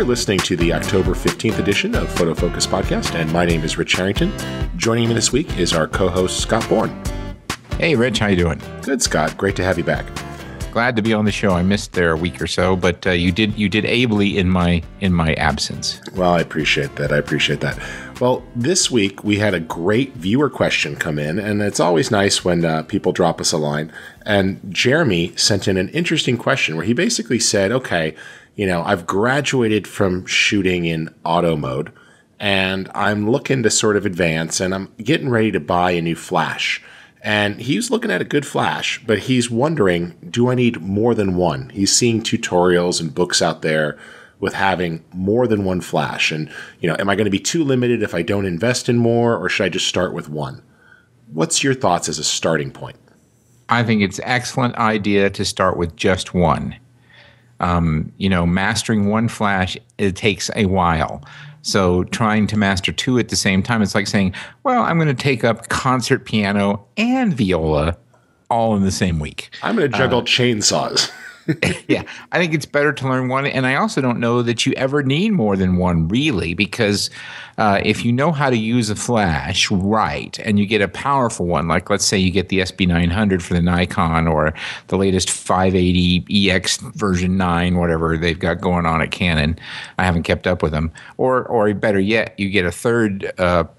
You're listening to the October 15th edition of Photofocus Podcast, and my name is Rich Harrington. Joining me this week is our co-host, Scott Bourne. Hey, Rich, how you doing? Good, Scott. Great to have you back. Glad to be on the show. I missed there a week or so, but you did ably in my absence. Well, I appreciate that. Well, this week we had a great viewer question come in, and it's always nice when people drop us a line. And Jeremy sent in an interesting question where he basically said, okay, I've graduated from shooting in auto mode, and I'm looking to sort of advance, and I'm getting ready to buy a new flash. And he's looking at a good flash, but he's wondering, do I need more than one? He's seeing tutorials and books out there with having more than one flash. And, am I going to be too limited if I don't invest in more, or should I just start with one? What's your thoughts as a starting point? I think it's an excellent idea to start with just one. Mastering one flash, it takes a while. So trying to master two at the same time, it's like saying, well, I'm going to take up concert piano and viola all in the same week. I'm going to juggle chainsaws. Yeah, I think it's better to learn one. And I also don't know that you ever need more than one, really, because if you know how to use a flash right and you get a powerful one, like let's say you get the SB900 for the Nikon or the latest 580 EX version 9, whatever they've got going on at Canon. I haven't kept up with them. Or better yet, you get a third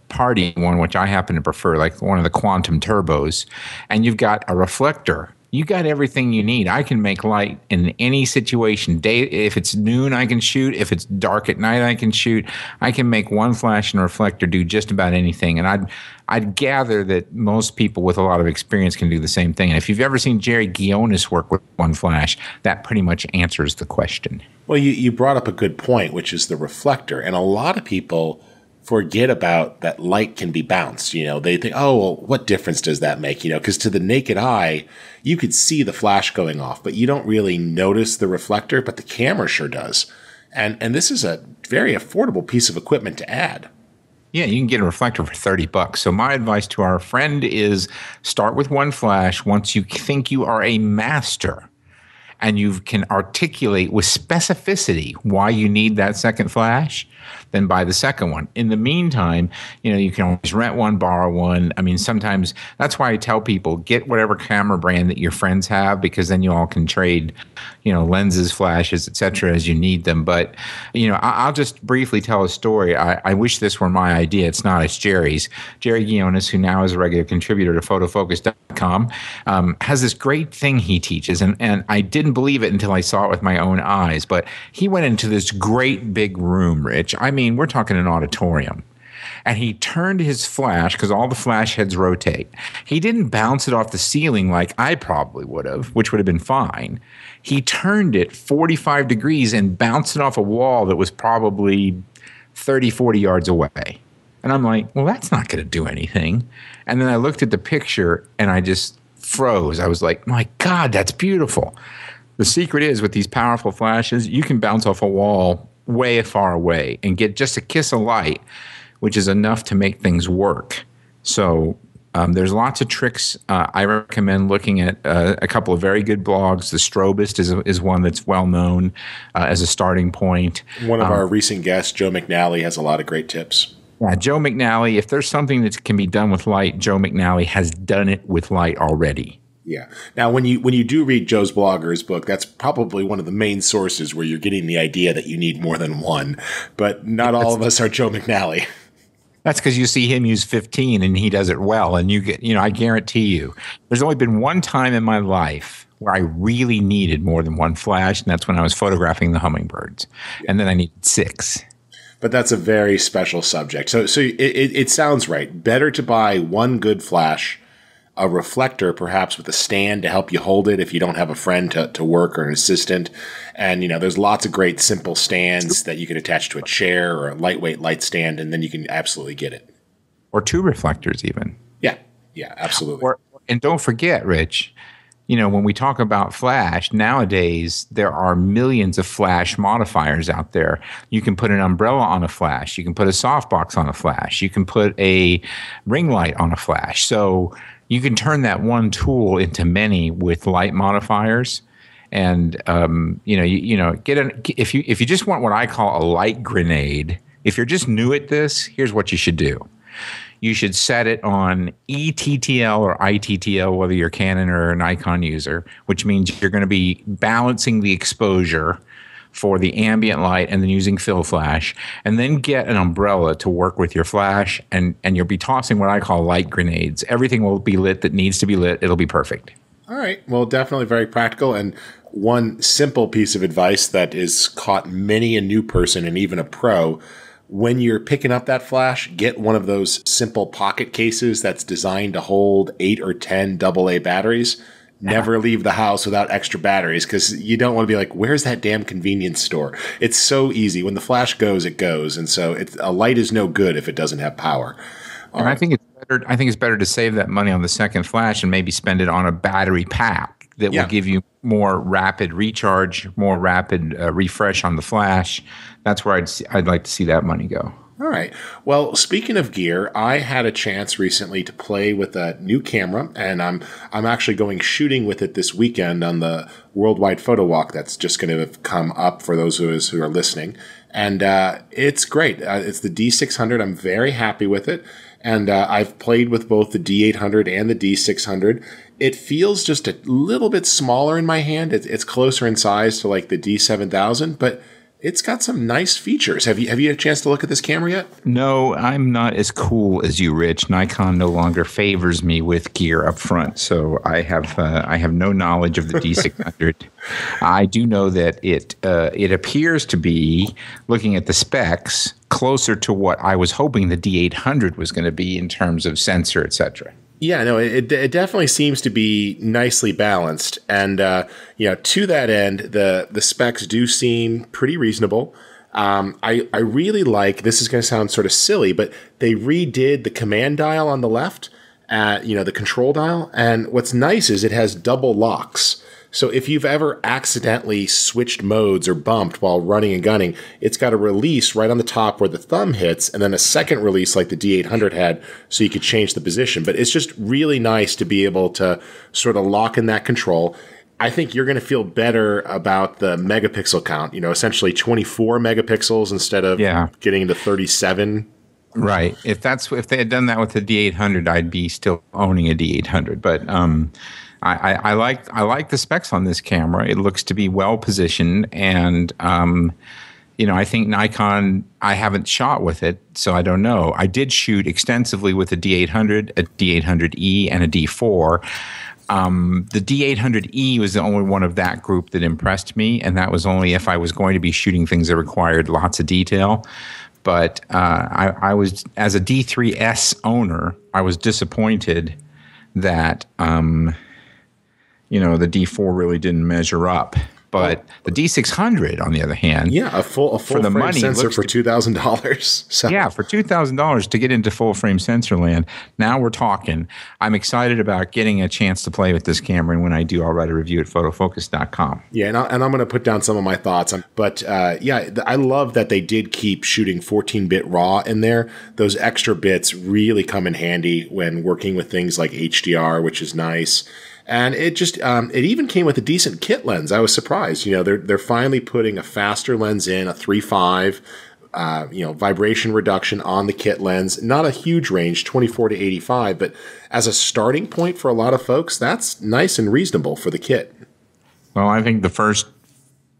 party one, which I happen to prefer, like one of the Quantum Turbos, and you've got a reflector. You got everything you need. I can make light in any situation. If it's noon, I can shoot. If it's dark at night, I can shoot. I can make one flash and a reflector do just about anything. And I'd gather that most people with a lot of experience can do the same thing. And if you've ever seen Jerry Guionis work with one flash, that pretty much answers the question. Well, you brought up a good point, which is the reflector. And a lot of people forget about that light can be bounced. They think, oh, well, what difference does that make? Because to the naked eye, you could see the flash going off, but you don't really notice the reflector, but the camera sure does. And this is a very affordable piece of equipment to add. Yeah, you can get a reflector for $30. So my advice to our friend is start with one flash. Once you think you are a master and you can articulate with specificity why you need that second flash, then buy the second one. In the meantime, you can always rent one, borrow one. I mean, sometimes that's why I tell people, get whatever camera brand that your friends have, because then you all can trade, lenses, flashes, etc. as you need them. But, I'll just briefly tell a story. I wish this were my idea. It's not. It's Jerry's. Jerry Guionis, who now is a regular contributor to Photofocus.com, has this great thing he teaches. And I didn't believe it until I saw it with my own eyes. But he went into this great big room, Rich. I mean, we're talking an auditorium. And he turned his flash, because all the flash heads rotate. He didn't bounce it off the ceiling like I probably would have, which would have been fine. He turned it 45 degrees and bounced it off a wall that was probably 30, 40 yards away. And I'm like, well, that's not going to do anything. And then I looked at the picture and I just froze. I was like, my God, that's beautiful. The secret is with these powerful flashes, you can bounce off a wall way far away and get just a kiss of light, which is enough to make things work. So there's lots of tricks. I recommend looking at a couple of very good blogs. The Strobist is one that's well known as a starting point. One of our recent guests, Joe McNally, has a lot of great tips. Yeah, Joe McNally, if there's something that can be done with light, Joe McNally has done it with light already. Yeah. Now, when you do read Joe's blog or his book, that's probably one of the main sources where you're getting the idea that you need more than one. But not all of us are Joe McNally. That's because you see him use 15 and he does it well. And you get, I guarantee you, there's only been one time in my life where I really needed more than one flash, and that's when I was photographing the hummingbirds. Yeah. And then I needed 6. But that's a very special subject. So it sounds right. Better to buy one good flash, a reflector perhaps with a stand to help you hold it if you don't have a friend to work or an assistant. And, there's lots of great simple stands that you can attach to a chair or a lightweight light stand, and then you can absolutely get it. Or 2 reflectors even. Yeah, absolutely. And don't forget, Rich, when we talk about flash, nowadays there are millions of flash modifiers out there. You can put an umbrella on a flash. You can put a softbox on a flash. You can put a ring light on a flash. So you can turn that one tool into many with light modifiers. And if you just want what I call a light grenade, if you're just new at this, here's what you should do. You should set it on ETTL or ITTL, whether you're Canon or a Nikon user, which means you're going to be balancing the exposure for the ambient light and then using fill flash, and then get an umbrella to work with your flash, and you'll be tossing what I call light grenades. Everything will be lit that needs to be lit. It'll be perfect. All right. Well, definitely very practical. And one simple piece of advice that has caught many a new person and even a pro: when you're picking up that flash, get one of those simple pocket cases that's designed to hold 8 or 10 AA batteries. Never leave the house without extra batteries, because you don't want to be like, where's that damn convenience store? It's so easy. When the flash goes, it goes. And so a light is no good if it doesn't have power. And I think it's better to save that money on the second flash and maybe spend it on a battery pack that will give you more rapid recharge, more rapid refresh on the flash. That's where I'd like to see that money go. All right. Well, speaking of gear, I had a chance recently to play with a new camera, and I'm actually going shooting with it this weekend on the Worldwide Photo Walk that's just going to come up for those of us who are listening. And it's great. It's the D600. I'm very happy with it. And I've played with both the D800 and the D600. It feels just a little bit smaller in my hand. It's closer in size to like the D7000, but it's got some nice features. Have you had a chance to look at this camera yet? No, I'm not as cool as you, Rich. Nikon no longer favors me with gear up front, so I have no knowledge of the D600. I do know that it appears to be, looking at the specs, closer to what I was hoping the D800 was going to be in terms of sensor, etc. Yeah, no, it definitely seems to be nicely balanced. And, to that end, the specs do seem pretty reasonable. I really like, this is going to sound sort of silly, but they redid the command dial on the left, the control dial. And what's nice is it has double locks. So if you've ever accidentally switched modes or bumped while running and gunning, it's got a release right on the top where the thumb hits, and then a second release like the D800 had, so you could change the position. But it's just really nice to be able to sort of lock in that control. I think you're going to feel better about the megapixel count, essentially 24 megapixels instead of getting into 37. Right. If they had done that with the D800, I'd be still owning a D800. But I like the specs on this camera. It looks to be well positioned, and I think Nikon. I haven't shot with it, so I don't know. I did shoot extensively with a D800, a D800E, and a D4. The D800E was the only one of that group that impressed me, and that was only if I was going to be shooting things that required lots of detail. But I was, as a D3S owner, I was disappointed that the D4 really didn't measure up. But the D600, on the other hand, a full frame money sensor for $2,000. So. Yeah, for $2,000 to get into full frame sensor land. Now we're talking. I'm excited about getting a chance to play with this camera, and when I do, I'll write a review at photofocus.com. Yeah, and I'm going to put down some of my thoughts. But I love that they did keep shooting 14-bit RAW in there. Those extra bits really come in handy when working with things like HDR, which is nice. And it just it even came with a decent kit lens. I was surprised. They're finally putting a faster lens in, a 3.5, vibration reduction on the kit lens. Not a huge range, 24 to 85, but as a starting point for a lot of folks, that's nice and reasonable for the kit. Well, I think the first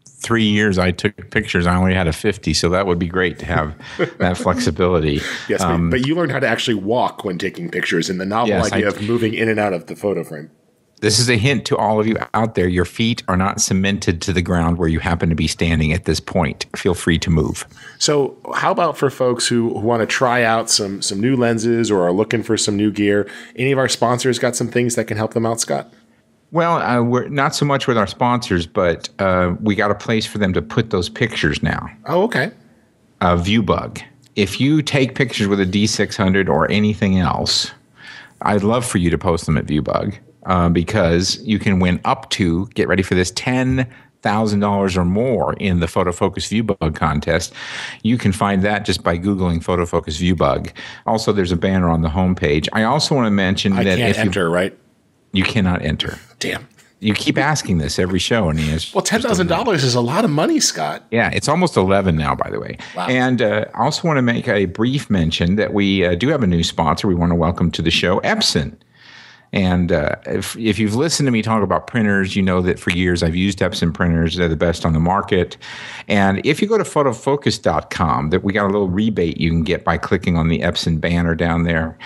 3 years I took pictures, I only had a 50, so that would be great to have that flexibility. Yes, but you learned how to actually walk when taking pictures, and the novel idea of moving in and out of the photo frame. This is a hint to all of you out there. Your feet are not cemented to the ground where you happen to be standing at this point. Feel free to move. So how about for folks who want to try out some new lenses or are looking for some new gear? Any of our sponsors got some things that can help them out, Scott? Well, we're not so much with our sponsors, but we got a place for them to put those pictures now. Oh, okay. ViewBug. If you take pictures with a D600 or anything else, I'd love for you to post them at ViewBug. Because you can win up to, get ready for this, $10,000 or more in the Photofocus ViewBug contest. You can find that just by Googling Photofocus ViewBug. Also, there's a banner on the homepage. I also want to mention that if you can't enter, right? You cannot enter. Damn. You keep asking this every show, and he has. Well, $10,000 is a lot of money, Scott. Yeah, it's almost 11 now, by the way. Wow. And I also want to make a brief mention that we do have a new sponsor we want to welcome to the show, Epson. And if you've listened to me talk about printers, you know that for years I've used Epson printers. They're the best on the market. And if you go to photofocus.com, that we got a little rebate you can get by clicking on the Epson banner down there.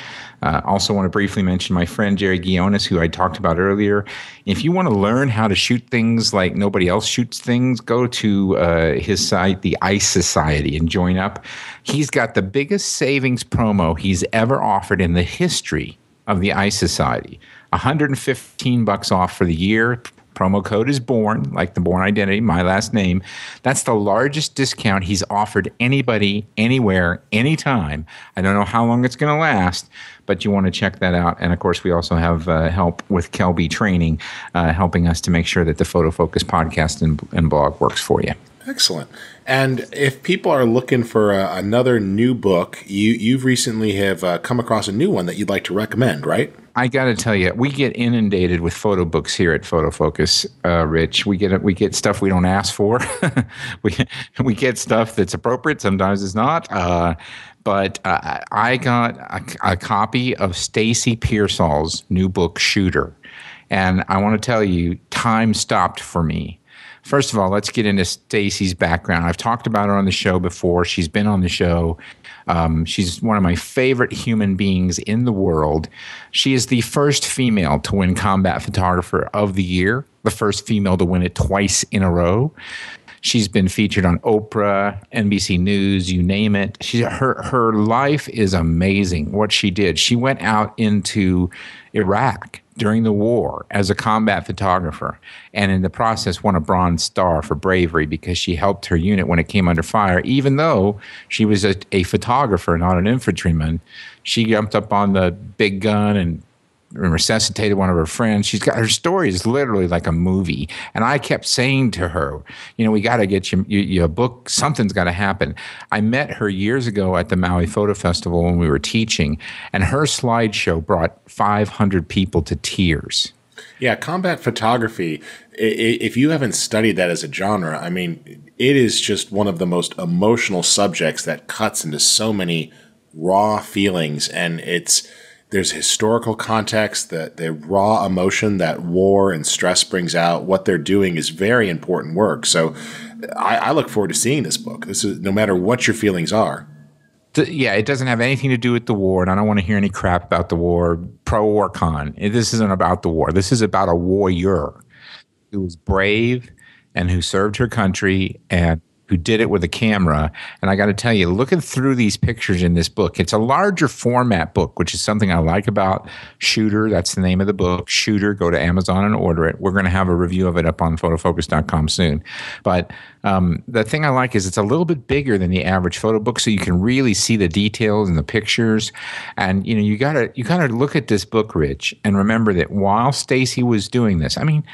Also want to briefly mention my friend Jerry Guionis, who I talked about earlier. If you want to learn how to shoot things like nobody else shoots things, go to his site, the Ice Society, and join up. He's got the biggest savings promo he's ever offered in the history of the Ice Society. $115 off for the year. Promo code is Bourne, like the Bourne identity, my last name. That's the largest discount he's offered anybody, anywhere, anytime. I don't know how long it's going to last, but you want to check that out. And, of course, we also have help with Kelby Training, helping us to make sure that the Photofocus podcast and blog works for you. Excellent. And if people are looking for another new book, you've recently have come across a new one that you'd like to recommend, right? I got to tell you, we get inundated with photo books here at Photofocus, Rich. We get stuff we don't ask for. we get stuff that's appropriate. Sometimes it's not. But I got a copy of Stacy Pearsall's new book, Shooter. And I want to tell you, time stopped for me. First of all, let's get into Stacy's background. I've talked about her on the show before. She's been on the show. She's one of my favorite human beings in the world. She is the first female to win Combat Photographer of the Year, the first female to win it twice in a row. She's been featured on Oprah, NBC News, you name it. Her life is amazing, what she did. She went out into Iraq during the war as a combat photographer, and in the process won a Bronze Star for bravery because she helped her unit when it came under fire. Even though she was a photographer, not an infantryman, she jumped up on the big gun and resuscitated one of her friends. Her story is literally like a movie. And I kept saying to her, we got to get you a book. Something's got to happen. I met her years ago at the Maui Photo Festival when we were teaching, and her slideshow brought 500 people to tears. Yeah, combat photography, if you haven't studied that as a genre, I mean, it is just one of the most emotional subjects that cuts into so many raw feelings, and there's historical context, the raw emotion that war and stress brings out. What they're doing is very important work. So I look forward to seeing this book. This is no matter what your feelings are. Yeah, it doesn't have anything to do with the war, and I don't want to hear any crap about the war, pro or con. This isn't about the war. This is about a warrior who was brave and who served her country and who did it with a camera. And I got to tell you, looking through these pictures in this book, it's a larger format book, which is something I like about Shooter. That's the name of the book, Shooter. Go to Amazon and order it. We're going to have a review of it up on photofocus.com soon. But the thing I like is it's a little bit bigger than the average photo book, so you can really see the details and the pictures. And you gotta look at this book, Rich, and remember that while Stacy was doing this, I mean,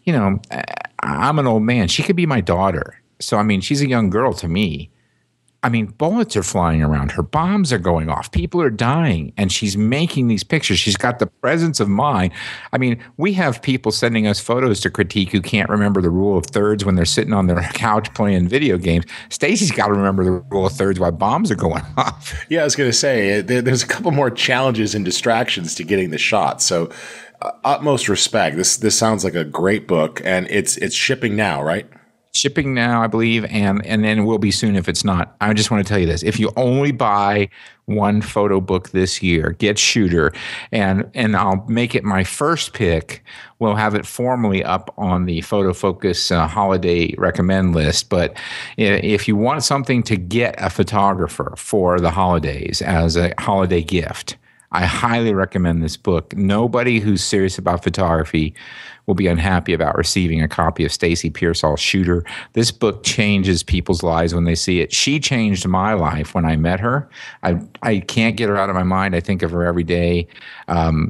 I'm an old man. She could be my daughter. So, I mean, she's a young girl to me. I mean, bullets are flying around her. Bombs are going off. People are dying. And she's making these pictures. She's got the presence of mind. I mean, we have people sending us photos to critique who can't remember the rule of thirds when they're sitting on their couch playing video games. Stacy's got to remember the rule of thirds while bombs are going off. Yeah, I was going to say, there's a couple more challenges and distractions to getting the shot. So, utmost respect. This sounds like a great book. And it's shipping now, right? Shipping now, I believe, and then will be soon if it's not. I just want to tell you this. If you only buy one photo book this year, get Shooter, and I'll make it my first pick. We'll have it formally up on the Photofocus holiday recommend list. But if you want something to get a photographer for the holidays as a holiday gift, I highly recommend this book. Nobody who's serious about photography will be unhappy about receiving a copy of Stacy Pearsall's Shooter. This book changes people's lives when they see it. She changed my life when I met her. I can't get her out of my mind. I think of her every day.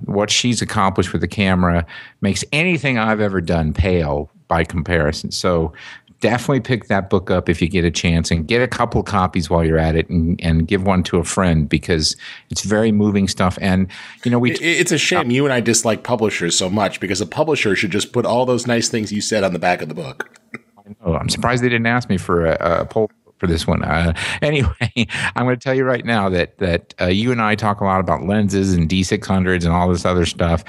What she's accomplished with the camera makes anything I've ever done pale by comparison. So definitely pick that book up if you get a chance, and get a couple copies while you're at it, and give one to a friend, because it's very moving stuff. And, it's a shame you and I dislike publishers so much, because a publisher should just put all those nice things you said on the back of the book. I'm surprised they didn't ask me for a poll for this one. Anyway, I'm going to tell you right now that you and I talk a lot about lenses and D600s and all this other stuff.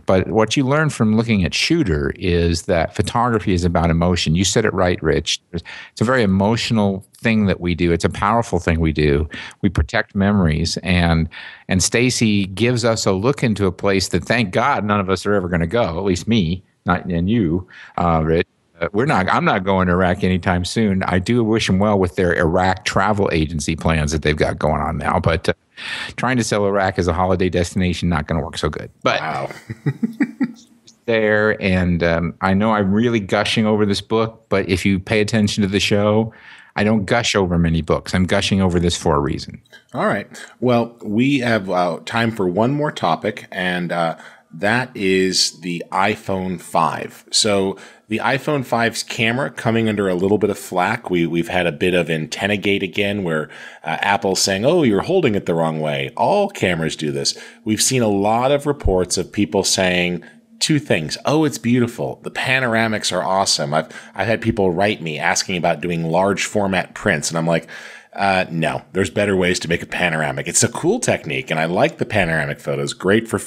But what you learn from looking at Shooter is that photography is about emotion. You said it right, Rich. It's a very emotional thing that we do. It's a powerful thing we do. We protect memories. And Stacy gives us a look into a place that, thank God, none of us are ever going to go, at least me, not and you, Rich. I'm not going to Iraq anytime soon. I do wish them well with their Iraq travel agency plans that they've got going on now. But trying to sell Iraq as a holiday destination, not going to work so good. But wow. There, and I know I'm really gushing over this book, but if you pay attention to the show, I don't gush over many books. I'm gushing over this for a reason. All right. Well, we have time for one more topic, and that is the iPhone 5. So the iPhone 5's camera coming under a little bit of flack. We've had a bit of antenna gate again, where Apple's saying, oh, you're holding it the wrong way. All cameras do this. We've seen a lot of reports of people saying two things. Oh, it's beautiful. The panoramics are awesome. I've had people write me asking about doing large format prints, and I'm like, no, there's better ways to make a panoramic. It's a cool technique, and I like the panoramic photos. Great for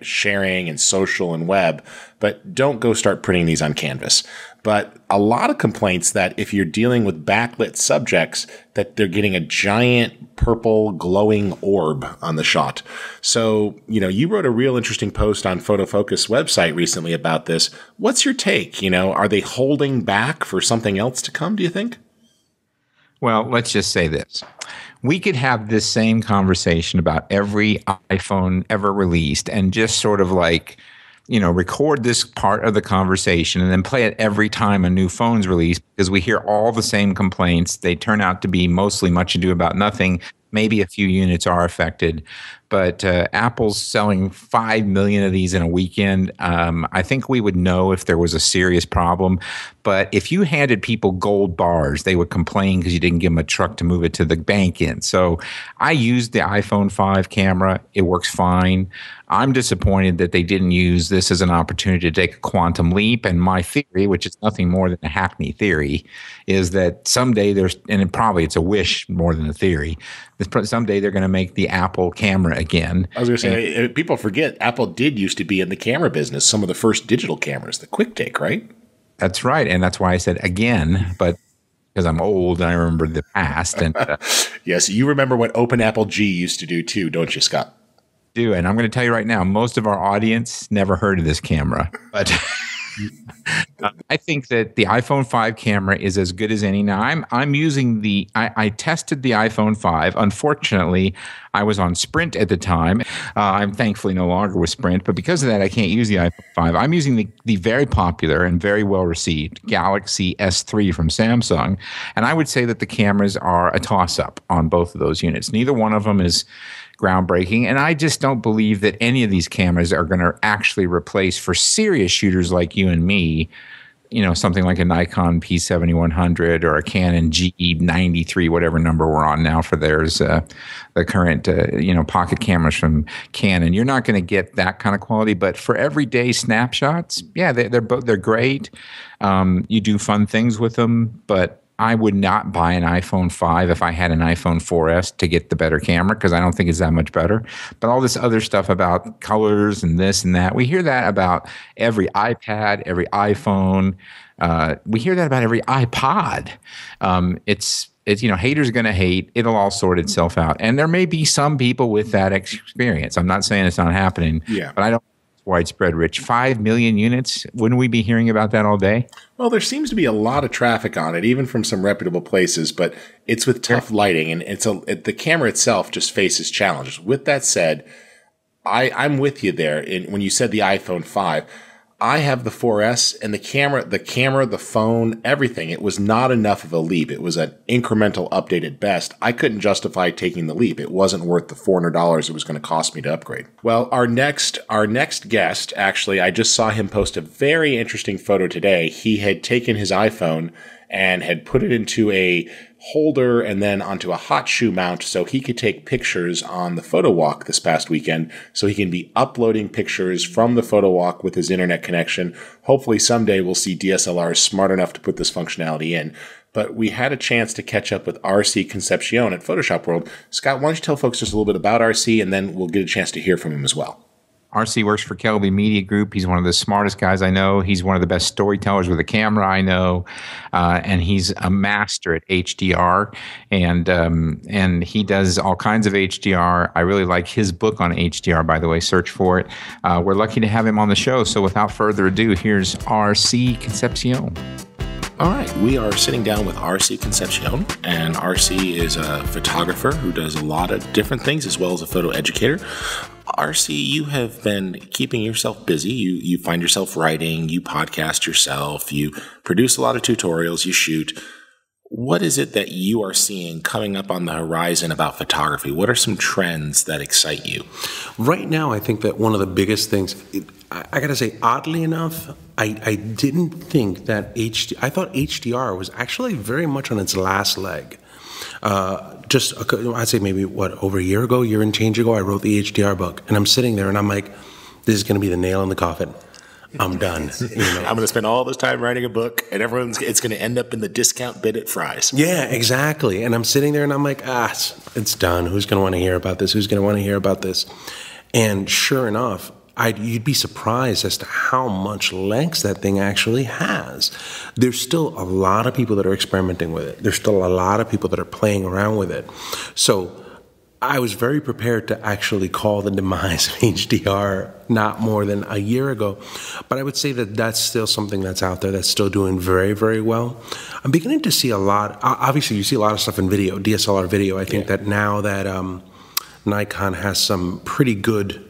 sharing and social and web, but don't go start printing these on canvas. But a lot of complaints that if you're dealing with backlit subjects, that they're getting a giant purple glowing orb on the shot. So, you wrote a real interesting post on Photofocus website recently about this. What's your take? Are they holding back for something else to come, do you think? Well, let's just say this. We could have this same conversation about every iPhone ever released, and just sort of like, record this part of the conversation and then play it every time a new phone's released, because we hear all the same complaints. They turn out to be mostly much ado about nothing. Maybe a few units are affected, but Apple's selling 5 million of these in a weekend. I think we would know if there was a serious problem. But if you handed people gold bars, they would complain because you didn't give them a truck to move it to the bank in. So I used the iPhone 5 camera. It works fine. I'm disappointed that they didn't use this as an opportunity to take a quantum leap. And my theory, which is nothing more than a hackney theory, is that someday it's a wish more than a theory, someday they're going to make the Apple camera again. I was going to say, people forget Apple did used to be in the camera business. Some of the first digital cameras, the quick take, right? That's right. And that's why I said again, but because I'm old and I remember the past. And yes, you remember what Open Apple G used to do too, don't you, Scott? Do. And I'm going to tell you right now, most of our audience never heard of this camera. But I think that the iPhone 5 camera is as good as any. Now, I'm using I tested the iPhone 5. Unfortunately, I was on Sprint at the time. I'm thankfully no longer with Sprint, but because of that, I can't use the iPhone 5. I'm using the very popular and very well-received Galaxy S3 from Samsung, and I would say that the cameras are a toss-up on both of those units. Neither one of them is groundbreaking, and I just don't believe that any of these cameras are going to actually replace, for serious shooters like you and me, something like a Nikon P7100 or a Canon G93, whatever number we're on now for theirs, the current, pocket cameras from Canon. You're not going to get that kind of quality, but for everyday snapshots, yeah, they're great. You do fun things with them, but I would not buy an iPhone 5 if I had an iPhone 4S to get the better camera, because I don't think it's that much better. But all this other stuff about colors and this and that, we hear that about every iPad, every iPhone. We hear that about every iPod. It's haters are going to hate. It'll all sort itself out. And there may be some people with that experience. I'm not saying it's not happening, but I don't. Widespread, Rich. 5 million units. Wouldn't we be hearing about that all day? Well, there seems to be a lot of traffic on it, even from some reputable places, but it's with tough lighting, and the camera itself just faces challenges. With that said, I'm with you there. When you said the iPhone 5, I have the 4S, and the camera, the phone, everything, it was not enough of a leap. It was an incremental update at best. I couldn't justify taking the leap. It wasn't worth the $400 it was going to cost me to upgrade. Well, our next guest, actually, I just saw him post a very interesting photo today. He had taken his iPhone and had put it into a holder and then onto a hot shoe mount so he could take pictures on the photo walk this past weekend, so he can be uploading pictures from the photo walk with his internet connection. Hopefully someday we'll see DSLRs smart enough to put this functionality in. But we had a chance to catch up with RC Concepcion at Photoshop World. Scott, why don't you tell folks just a little bit about RC, and then we'll get a chance to hear from him as well. RC works for Kelby Media Group. He's one of the smartest guys I know. He's one of the best storytellers with a camera I know, and he's a master at HDR. And he does all kinds of HDR. I really like his book on HDR, by the way. Search for it. We're lucky to have him on the show. So without further ado, here's RC Concepcion. All right, we are sitting down with RC Concepcion, and RC is a photographer who does a lot of different things as well as a photo educator. RC, you have been keeping yourself busy. You find yourself writing, you podcast yourself, you produce a lot of tutorials, you shoot. What is it that you are seeing coming up on the horizon about photography? What are some trends that excite you? Right now, I think that one of the biggest things, I got to say, oddly enough, I didn't think that I thought HDR was actually very much on its last leg. I'd say maybe, over a year and change ago, I wrote the HDR book. And I'm sitting there and I'm like, this is going to be the nail in the coffin. I'm done. I'm going to spend all this time writing a book, and it's going to end up in the discount bid at Fry's. Yeah, exactly. And I'm sitting there and I'm like, it's done. Who's going to want to hear about this? Who's going to want to hear about this? And sure enough, you'd be surprised as to how much legs that thing actually has. There's still a lot of people that are experimenting with it. There's still a lot of people that are playing around with it. So I was very prepared to actually call the demise of HDR not more than a year ago. But I would say that that's still something that's out there that's still doing very, very well. I'm beginning to see a lot. Obviously, you see a lot of stuff in video, DSLR video. I think that now that Nikon has some pretty good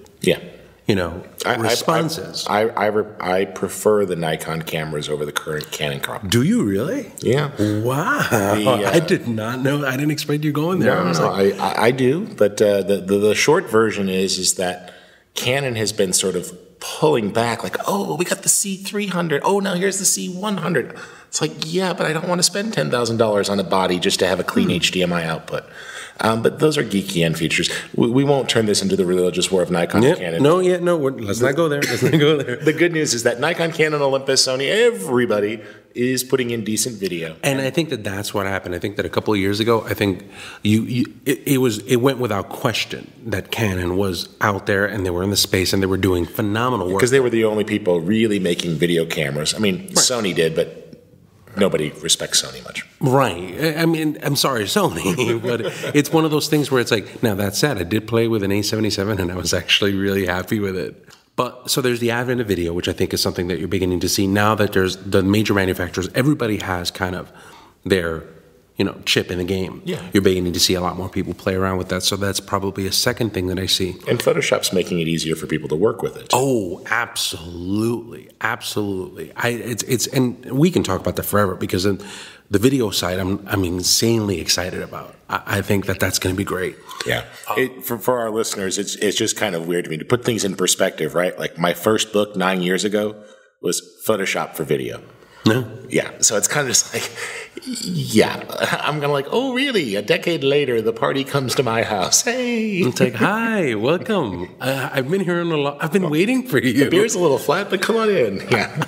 responses. I prefer the Nikon cameras over the current Canon crop. Do you really? Yeah. Wow. I did not know. I didn't expect you going there. I do. But the short version is that Canon has been sort of pulling back, like, oh, we got the C300. Oh, now here's the C100. It's like, yeah, but I don't want to spend $10,000 on a body just to have a clean HDMI output. But those are geeky end features. We won't turn this into the religious war of Nikon and Canon. Let's not go there. The good news is that Nikon, Canon, Olympus, Sony, everybody is putting in decent video. And I think that that's what happened. I think that a couple of years ago, I think it went without question that Canon was out there and they were in the space and they were doing phenomenal work. Because they were the only people really making video cameras. I mean, right. Sony did, but nobody respects Sony much. Right. I mean, I'm sorry, Sony, but it's one of those things where it's like, now that said, I did play with an A77 and I was actually really happy with it. But so there's the advent of video, which I think is something that you're beginning to see now that there's the major manufacturers. Everybody has kind of their chip in the game. Yeah. You're beginning to see a lot more people play around with that. So that's probably a second thing that I see. And Photoshop's making it easier for people to work with it. Oh, absolutely. Absolutely. And we can talk about that forever because in the video side, I'm insanely excited about. I think that that's going to be great. Yeah. For our listeners, it's just kind of weird to me to put things in perspective, right? Like my first book 9 years ago was Photoshop for video. No. Yeah. So it's kind of just like, yeah, I'm going to like, oh, really? A decade later, the party comes to my house. Hey. It's like, hi, welcome. I've been here I've been waiting for you. The beer's a little flat, but come on in. Yeah.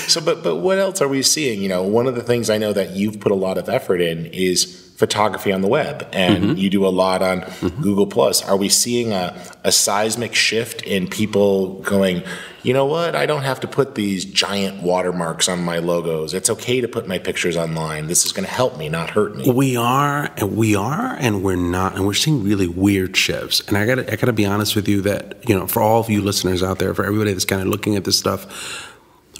So, but what else are we seeing? One of the things I know that you've put a lot of effort in is photography on the web, and you do a lot on Google+. Are we seeing a seismic shift in people going, you know what, I don't have to put these giant watermarks on my logos. It's okay to put my pictures online. This is going to help me, not hurt me. We are, and we're not, and we're seeing really weird shifts. And I gotta be honest with you that, for all of you listeners out there, for everybody that's kind of looking at this stuff,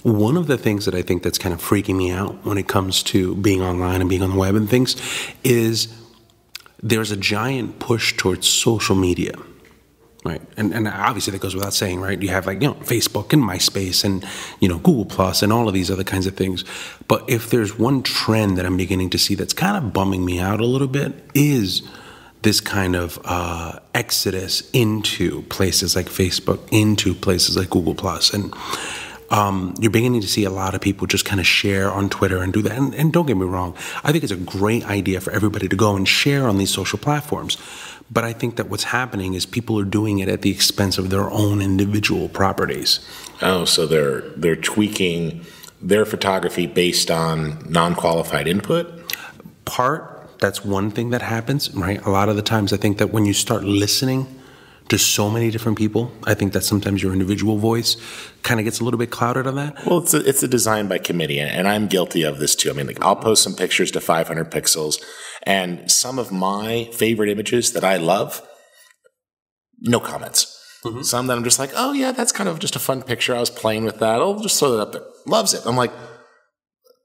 one of the things that I think that's kind of freaking me out when it comes to being online and being on the web and things is there's a giant push towards social media. Right. And obviously that goes without saying, right? You have Facebook and MySpace and, Google Plus and all of these other kinds of things. But if there's one trend that I'm beginning to see that's kind of bumming me out a little bit is this kind of exodus into places like Facebook, into places like Google Plus. And you're beginning to see a lot of people just kind of share on Twitter and do that. And don't get me wrong, I think it's a great idea for everybody to go and share on these social platforms. But I think that what's happening is people are doing it at the expense of their own individual properties. Oh, so they're tweaking their photography based on non-qualified input? That's one thing that happens, right? A lot of the times I think that when you start listening to so many different people, I think that sometimes your individual voice kind of gets a little bit clouded on that. Well, it's a design by committee, and I'm guilty of this too. I mean, I'll post some pictures to 500 pixels, and some of my favorite images that I love, no comments. Mm-hmm. Some that I'm just like, oh yeah, that's kind of just a fun picture. I was playing with that. I'll just throw that up there. Loves it. I'm like,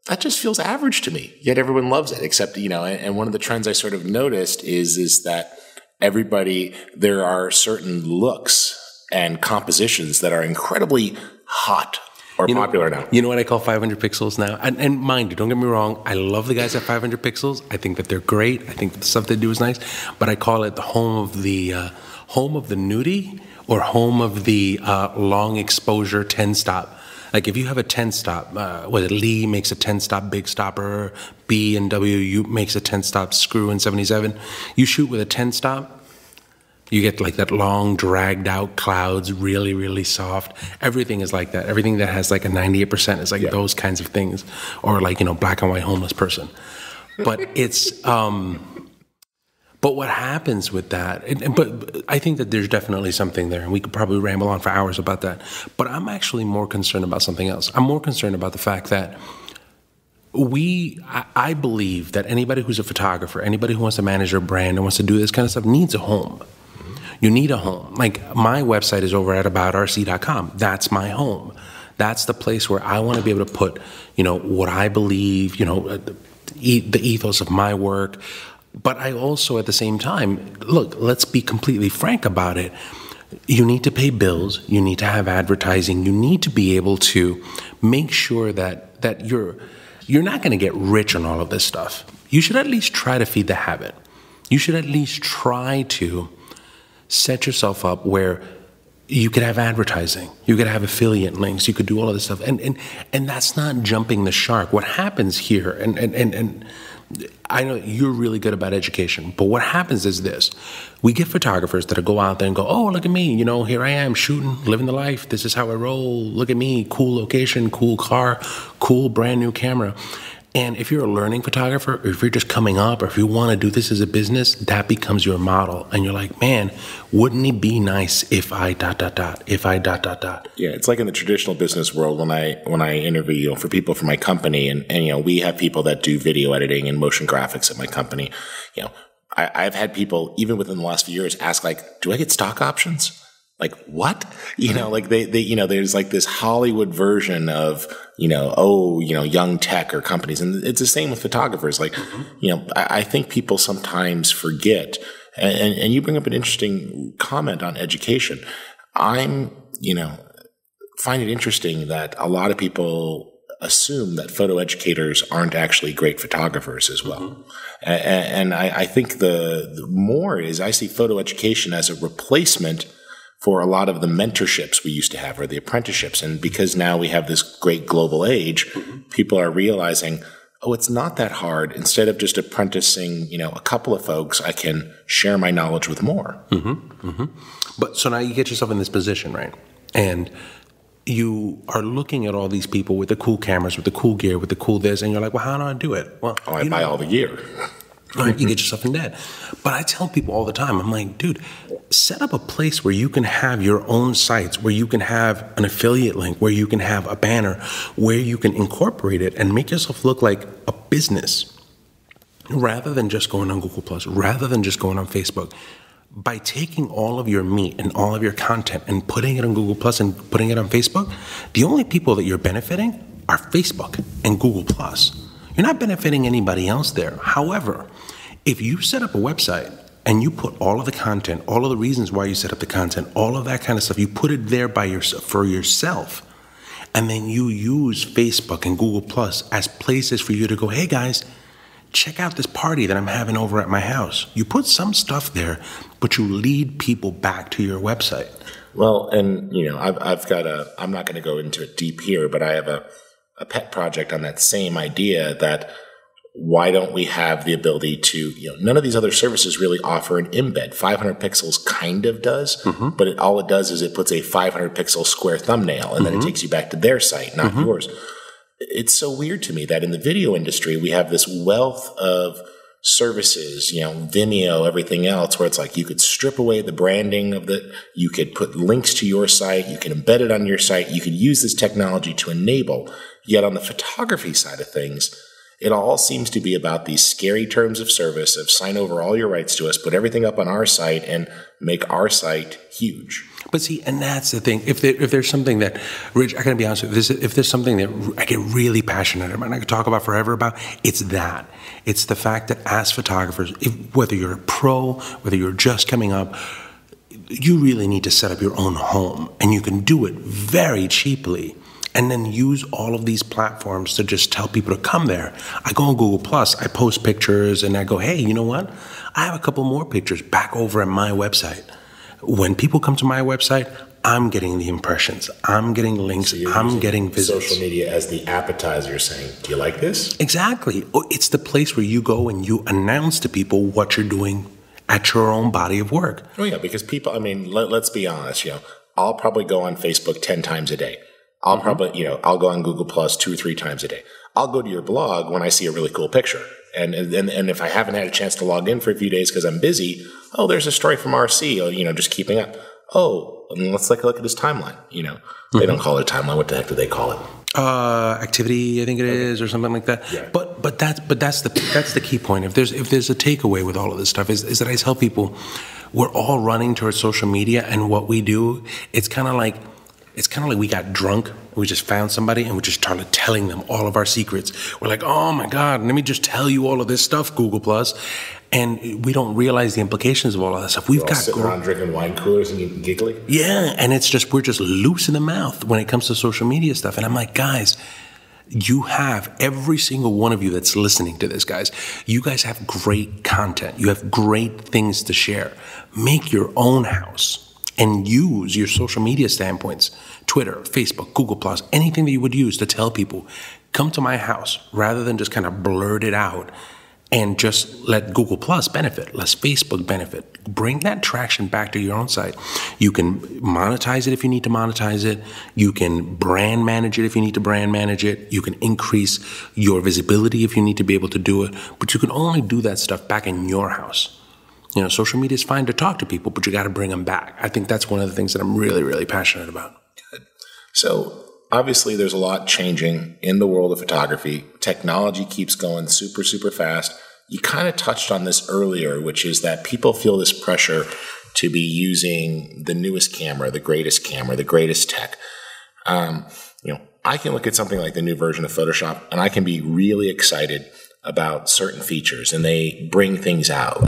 that just feels average to me. Yet everyone loves it, except, and one of the trends I sort of noticed is that there are certain looks and compositions that are incredibly hot or popular now. You know what I call 500 pixels now? And mind you, don't get me wrong, I love the guys at 500 pixels. I think that they're great. I think the stuff they do is nice. But I call it the home of the nudie or home of the long exposure 10-stop. Like if you have a 10-stop, Lee makes a 10-stop big stopper, B&W makes a 10-stop screw in 77. You shoot with a 10-stop, you get like that long dragged out clouds, really, really soft. Everything is like that. Everything that has like a 98% is like those kinds of things, or like, black and white homeless person. But it's, but what happens with that, but I think that there's definitely something there, and we could probably ramble on for hours about that. But I'm actually more concerned about something else. I'm more concerned about the fact that I believe that anybody who's a photographer, anybody who wants to manage their brand and wants to do this kind of stuff needs a home. You need a home. Like my website is over at aboutrc.com. That's my home. That's the place where I want to be able to put, what I believe, the ethos of my work. But I also, at the same time, look, let's be completely frank about it. You need to pay bills. You need to have advertising. You need to be able to make sure that you're not going to get rich on all of this stuff. You should at least try to feed the habit. You should at least try to set yourself up where you could have advertising. You could have affiliate links. You could do all of this stuff. And that's not jumping the shark. What happens here, and I know you're really good about education, but what happens is this. We get photographers that go out there and go, oh, look at me, here I am shooting, living the life. This is how I roll. Look at me, cool location, cool car, cool brand new camera. And if you're a learning photographer, or if you're just coming up, or if you want to do this as a business, that becomes your model. And you're like, man, wouldn't it be nice if I ... Yeah, it's like in the traditional business world when I interview for people for my company, and we have people that do video editing and motion graphics at my company. I've had people even within the last few years ask like, do I get stock options? Like what? Like they there's like this Hollywood version of, young tech or companies. And it's the same with photographers. Like, I think people sometimes forget, and you bring up an interesting comment on education. Find it interesting that a lot of people assume that photo educators aren't actually great photographers as well. Mm-hmm. And I think the more is I see photo education as a replacement for a lot of the mentorships we used to have or the apprenticeships. And because now we have this great global age, people are realizing, oh, it's not that hard. Instead of just apprenticing, a couple of folks, I can share my knowledge with more. Mm-hmm. Mm-hmm. But so now you get yourself in this position, right? And you are looking at all these people with the cool cameras, with the cool gear, with the cool this, and you're like, well, how do I do it? Well, I buy all the gear. Right, you get yourself in debt. But I tell people all the time, I'm like, dude, set up a place where you can have your own sites, where you can have an affiliate link, where you can have a banner, where you can incorporate it and make yourself look like a business rather than just going on Google+, rather than just going on Facebook. By taking all of your meat and all of your content and putting it on Google+ and putting it on Facebook, the only people that you're benefiting are Facebook and Google+. You're not benefiting anybody else there. However, if you set up a website and you put all of the content, all of the reasons why you set up the content, all of that kind of stuff, you put it there for yourself. And then you use Facebook and Google Plus as places for you to go, hey guys, check out this party that I'm having over at my house. You put some stuff there, but you lead people back to your website. Well, and I've got I'm not going to go into it deep here, but I have a pet project on that same idea that why don't we have the ability to, none of these other services really offer an embed. 500 pixels kind of does, but all it does is it puts a 500 pixel square thumbnail and then it takes you back to their site, not yours. It's so weird to me that in the video industry, we have this wealth of services, Vimeo, everything else, where it's like you could strip away the branding you could put links to your site, you can embed it on your site, you could use this technology to enable. Yet on the photography side of things, it all seems to be about these scary terms of service of sign over all your rights to us, put everything up on our site, and make our site huge. But see, and that's the thing. If there's something that, Rich, I gotta be honest with you, if there's something that I get really passionate about and I could talk about forever about, it's that. It's the fact that as photographers, whether you're a pro, whether you're just coming up, you really need to set up your own home. And you can do it very cheaply. And then use all of these platforms to just tell people to come there. I go on Google Plus, I post pictures, and I go, hey, you know what? I have a couple more pictures back over at my website. When people come to my website, I'm getting the impressions. I'm getting links. So I'm getting visits. Social media as the appetizer saying, do you like this? Exactly. It's the place where you go and you announce to people what you're doing at your own body of work. Oh, yeah, because people, let's be honest, I'll probably go on Facebook 10 times a day. I'll probably, I'll go on Google Plus 2 or 3 times a day. I'll go to your blog when I see a really cool picture. And if I haven't had a chance to log in for a few days because I'm busy, there's a story from RC, just keeping up. Let's take a look at his timeline. They don't call it a timeline. What the heck do they call it? Activity, I think it is, or something like that. Yeah. But that's the key point. If there's a takeaway with all of this stuff is that I tell people we're all running towards social media, and what we do, it's kind of like we got drunk. We just found somebody and we just started telling them all of our secrets. We're like, oh my God, let me just tell you all of this stuff, Google Plus. And we don't realize the implications of all of that stuff. We've got sitting around drinking wine coolers and getting giggly. Yeah, and we're just loose in the mouth when it comes to social media stuff. And I'm like, guys, you have every single one of you that's listening to this, guys. You guys have great content. You have great things to share. Make your own house. And use your social media standpoints, Twitter, Facebook, Google+, anything that you would use to tell people, come to my house, rather than just kind of blurt it out and just let Google+ benefit, let Facebook benefit. Bring that traction back to your own site. You can monetize it if you need to monetize it. You can brand manage it if you need to brand manage it. You can increase your visibility if you need to be able to do it. But you can only do that stuff back in your house. Social media is fine to talk to people, but you got to bring them back. I think that's one of the things that I'm really, really passionate about. Good. So obviously there's a lot changing in the world of photography. Technology keeps going super, super fast. You kind of touched on this earlier, which is that people feel this pressure to be using the newest camera, the greatest tech. I can look at something like the new version of Photoshop and I can be really excited about certain features, and they bring things out.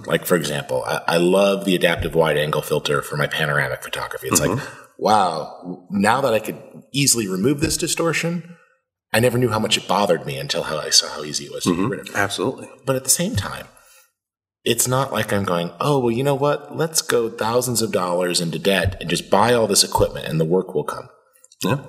Like for example, I love the adaptive wide angle filter for my panoramic photography. It's like, wow, now that I could easily remove this distortion, I never knew how much it bothered me until I saw how easy it was to get rid of. Absolutely. But at the same time, it's not like I'm going, oh, well, you know what? Let's go thousands of dollars into debt and just buy all this equipment and the work will come. Yeah.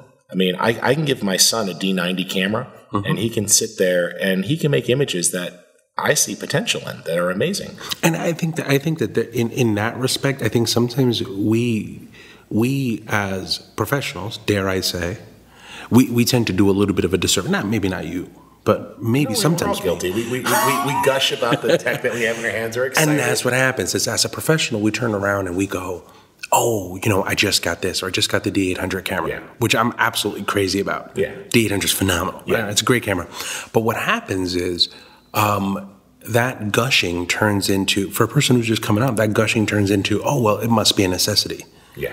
I can give my son a D90 camera and he can sit there and he can make images that I see potential in that are amazing. And I think that in that respect, I think sometimes we as professionals, dare I say, we tend to do a little bit of a disservice. Maybe not you, but maybe sometimes we're all guilty. We gush about the tech that we have in our hands. Are excited. And that's what happens. Is as a professional, we turn around and we go, oh, I just got this, or I just got the D800 camera, which I'm absolutely crazy about. Yeah. D800 is phenomenal. Yeah. Right? It's a great camera. But what happens is that gushing turns into, for a person who's just coming up, that gushing turns into, oh, well, it must be a necessity. Yeah.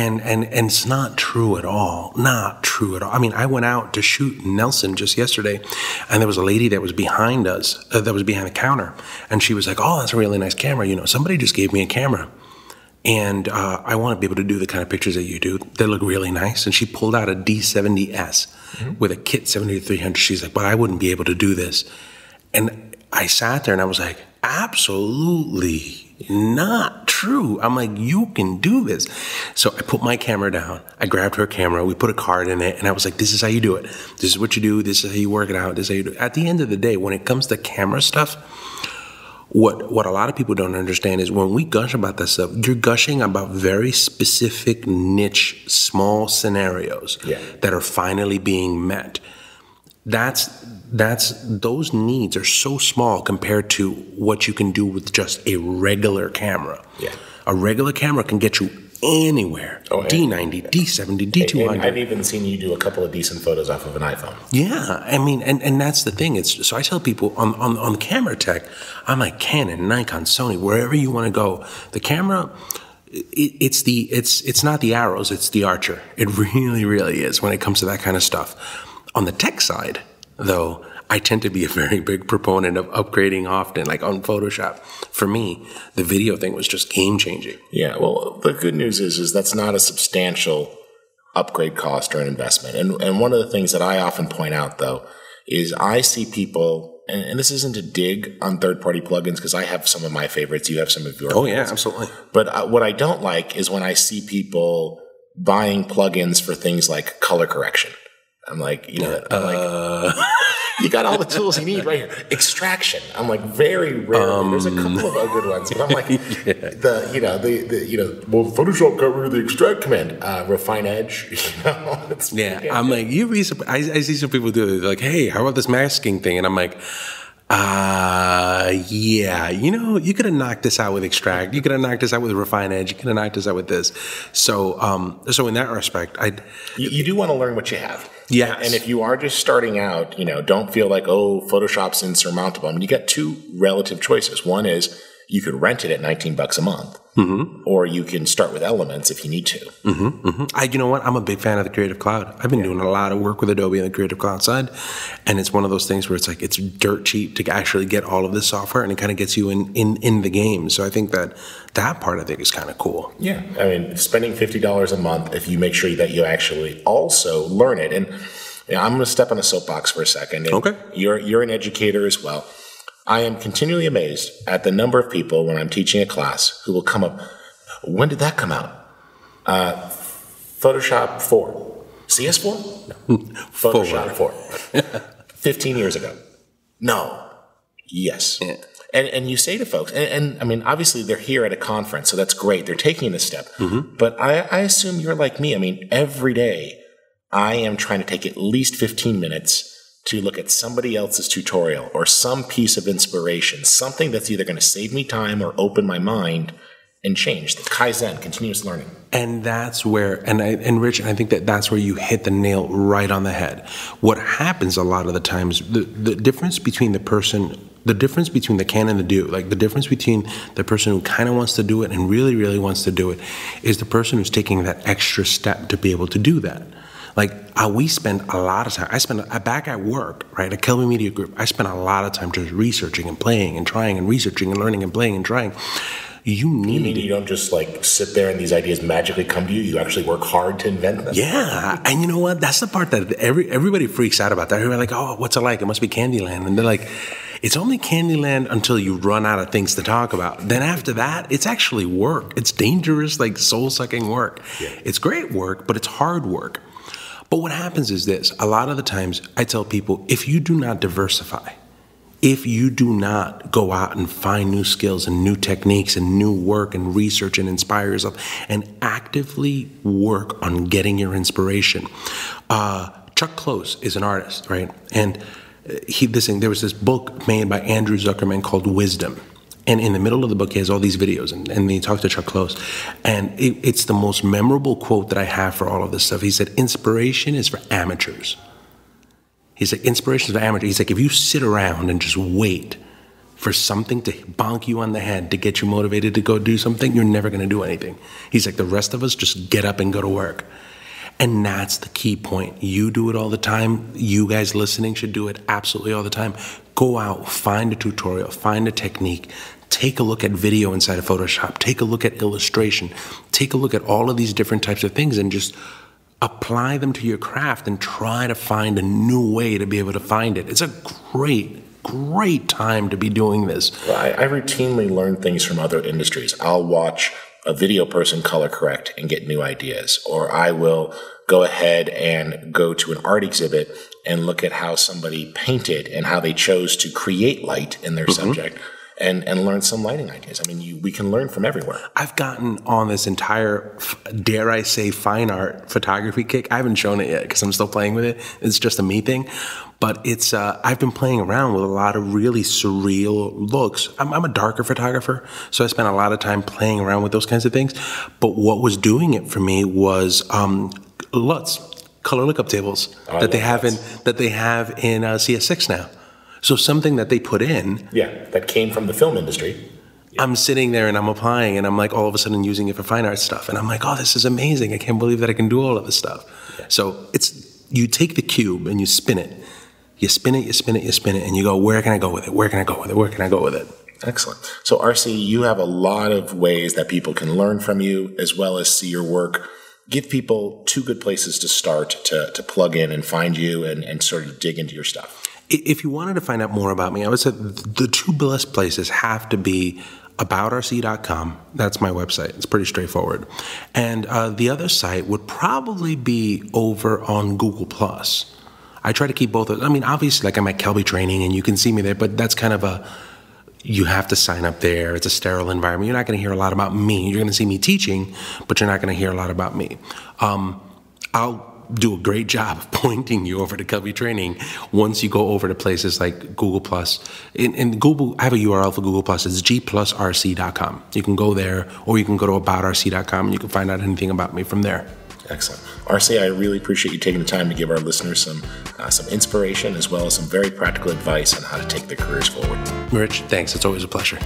And it's not true at all. Not true at all. I mean, I went out to shoot Nelson just yesterday, and there was a lady that was behind us, that was behind the counter, and she was like, "Oh, that's a really nice camera. You know, somebody just gave me a camera, and I want to be able to do the kind of pictures that you do. They look really nice." And she pulled out a D70S with a kit 70-300. She's like, "But I wouldn't be able to do this." And I sat there and I was like, absolutely not true. I'm like, you can do this. So I put my camera down. I grabbed her camera. We put a card in it. And I was like, this is how you do it. This is what you do. This is how you work it out. This is how you do it. At the end of the day, when it comes to camera stuff, what a lot of people don't understand is when we gush about this stuff, you're gushing about very specific niche, small scenarios that are finally being met. Those needs are so small compared to what you can do with just a regular camera. Yeah. A regular camera can get you anywhere. Oh, D90, D70, D200. And I've even seen you do a couple of decent photos off of an iPhone. Yeah, I mean, and that's the thing. So I tell people on camera tech, I'm like Canon, Nikon, Sony, wherever you want to go. The camera, it's not the arrows, it's the archer. It really, really is when it comes to that kind of stuff. On the tech side, though, I tend to be a very big proponent of upgrading often, like on Photoshop. For me, the video thing was just game-changing. Yeah, well, the good news is that's not a substantial upgrade cost or an investment. And one of the things that I often point out, though, is I see people, and this isn't a dig on third-party plugins, because I have some of my favorites, you have some of your favorites. Oh, yeah, absolutely. But what I don't like is when I see people buying plugins for things like color correction. I'm like, you you got all the tools you need right here. Extraction. I'm like, very rarely. There's a couple of good ones. But I'm like, well, Photoshop got rid of the extract command. Refine edge. I'm like, you'd be surprised. I see some people do it. They're like, hey, how about this masking thing? And I'm like, yeah, you could have knocked this out with extract. You could have knocked this out with refine edge. You could have knocked this out with this. So in that respect, you do want to learn what you have. Yes. And if you are just starting out, don't feel like, oh, Photoshop's insurmountable. I mean, you got two relative choices. One is you could rent it at $19 a month, or you can start with Elements if you need to. You know what? I'm a big fan of the Creative Cloud. I've been doing a lot of work with Adobe on the Creative Cloud side, and it's one of those things where it's like it's dirt cheap to actually get all of this software, and it kind of gets you in the game. So I think that part I think is kind of cool. Yeah, I mean, spending $50 a month if you make sure that you actually also learn it. And I'm going to step on a soapbox for a second. And okay. You're an educator as well. I am continually amazed at the number of people when I'm teaching a class who will come up, when did that come out? Photoshop 4. CS4? No. Photoshop 4. 15 years ago. No. Yes. Yeah. And you say to folks, and I mean, obviously they're here at a conference, so that's great. They're taking this step. But I assume you're like me. I mean, every day I am trying to take at least 15 minutes to look at somebody else's tutorial or some piece of inspiration, something that's either going to save me time or open my mind and change. The Kaizen, continuous learning. And that's where, and Rich, I think that's where you hit the nail right on the head. What happens a lot of the times, the difference between the can and the do, like the difference between the person who kind of wants to do it and really, really wants to do it, is the person who's taking that extra step to be able to do that. Like, we spend a lot of time, back at work, right, at Kelvin Media Group, I spent a lot of time just researching and playing and trying and researching and learning and playing and trying. You mean you don't just like sit there and these ideas magically come to you? You actually work hard to invent them? Yeah, and you know what? That's the part that everybody freaks out about that. Everybody's like, oh, what's it like? It must be Candyland. And they're like, it's only Candyland until you run out of things to talk about. Then after that, it's actually work. It's dangerous, like soul-sucking work. Yeah. It's great work, but it's hard work. But what happens is this. A lot of the times I tell people, if you do not diversify, if you do not go out and find new skills and new techniques and new work and research and inspire yourself and actively work on getting your inspiration. Chuck Close is an artist, right? And there was this book made by Andrew Zuckerman called Wisdom. And in the middle of the book, he has all these videos, and he talks to Chuck Close. And it's the most memorable quote that I have for all of this stuff. He said, inspiration is for amateurs. He's like, inspiration is for amateurs. He's like, if you sit around and just wait for something to bonk you on the head to get you motivated to go do something, you're never going to do anything. He's like, the rest of us just get up and go to work. And that's the key point. You do it all the time. You guys listening should do it absolutely all the time. Go out, find a tutorial, find a technique, take a look at video inside of Photoshop, take a look at illustration, take a look at all of these different types of things and just apply them to your craft and try to find a new way to be able to find it. It's a great time to be doing this. Well, I routinely learn things from other industries. I'll watch a video person color correct and get new ideas, or I will go ahead and go to an art exhibit and look at how somebody painted and how they chose to create light in their subject. And learn some lighting ideas. I mean, we can learn from everywhere. I've gotten on this entire, dare I say, fine art photography kick. I haven't shown it yet because I'm still playing with it. It's just a me thing. But it's I've been playing around with a lot of really surreal looks. I'm a darker photographer, so I spent a lot of time playing around with those kinds of things. But what was doing it for me was LUTs, color lookup tables, that they have in CS6 now. So something that they put in. Yeah, that came from the film industry. Yeah. I'm sitting there and I'm applying and I'm like all of a sudden using it for fine art stuff. And I'm like, oh, this is amazing. I can't believe that I can do all of this stuff. Yeah. So you take the cube and you spin it. You spin it, you spin it, you spin it, and you go, where can I go with it? Where can I go with it? Where can I go with it? Excellent. So RC, you have a lot of ways that people can learn from you as well as see your work. Give people two good places to start to plug in and find you and sort of dig into your stuff. If you wanted to find out more about me, I would say the two best places have to be aboutrc.com. That's my website. It's pretty straightforward. And the other site would probably be over on Google+. I try to keep both of them. I mean, obviously, like I'm at Kelby Training, and you can see me there, but that's kind of you have to sign up there. It's a sterile environment. You're not going to hear a lot about me. You're going to see me teaching, but you're not going to hear a lot about me. I'll do a great job of pointing you over to Kelby Training once you go over to places like Google+. In Google, I have a URL for Google+. It's g+rc.com. You can go there, or you can go to aboutrc.com, and you can find out anything about me from there. Excellent. RC, I really appreciate you taking the time to give our listeners some inspiration as well as some very practical advice on how to take their careers forward. Rich, thanks. It's always a pleasure.